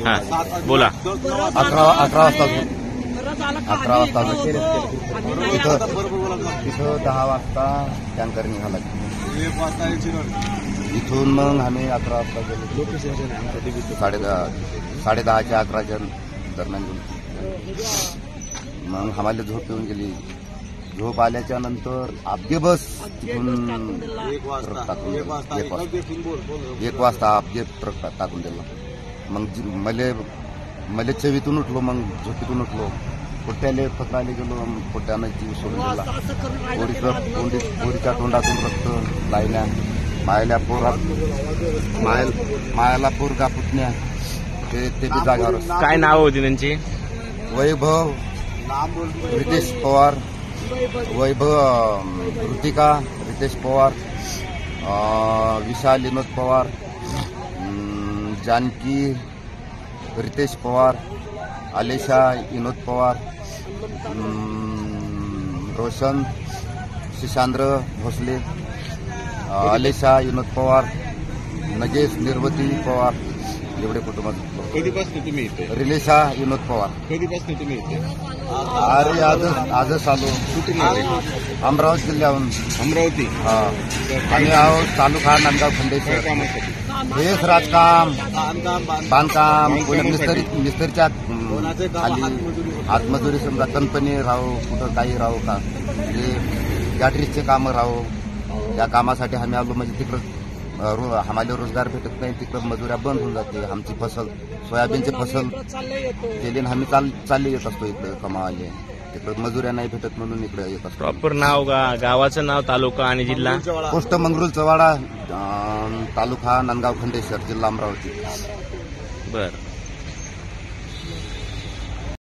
हा बोला. 11 वाजता तिथं 10 वाजता टँकर निघाला. इथून मग आम्ही 11 वाजता गेलो. 10:30 11च्या दरम्यान गेलो. मग आम्हाला झोप येऊन गेली. झोप आल्याच्या नंतर आपगे बस तिथून 1 वाजता आपगे ट्रक टाकून दिला. मग मले चवीतून उठलो. मग झोपेतून उठलो. पोट्याले पकडायला गेलो. पोट्यानं जीव सोडून दिला. पोरीच्या तोंडातून रक्त लायल्या. मायाला पोरगा पुतण्या ते बी जागावर. काय नाव होती त्यांची? वैभव रितेश पवार, वैभव ऋतिका रितेश पवार, विशाल विनोद पवार, जानकी रितेश पवार, आलेशा विनोद पवार, रोशन शिशांद्र भोसले, आलेशा विनोद पवार, नगेश निर्वती पवार, एवढे कुटुंबात. कधीपासून तुम्ही इथे? रिलेशा विनोद पवार. कधीपासून तुम्ही इथे? अरे आजच आलो. कुठून आले? अमरावती जिल्ह्याहून. अमरावती. हा. आम्ही आहोत तालुका नांदगाव खंडेश्वर. कामासाठी? हेच राजकाम, बांधकाम, मिस्त्रीच्या खाली हातमजुरी, समजा कंपनी राहू, कुठं काही राहू का, म्हणजे गॅटरीजचे कामं राहू. या कामासाठी आम्ही आलो. म्हणजे तिकडं आम्हाला रोजगार भेटत नाही. तिकडं मजुऱ्या बंद होऊन जाते. आमची फसल सोयाबीनची फसल केली आम्ही चालले येत असतो इकडे कमावाले. तिकडं मजुऱ्या नाही भेटत म्हणून इकडे येत असतो. प्रॉपर नाव गावाचं नाव, तालुका आणि जिल्हा? पोस्ट मंगरुळ चवाडा, तालुका नांदगाव खंडेश्वर, जिल्हा अमरावती. बर.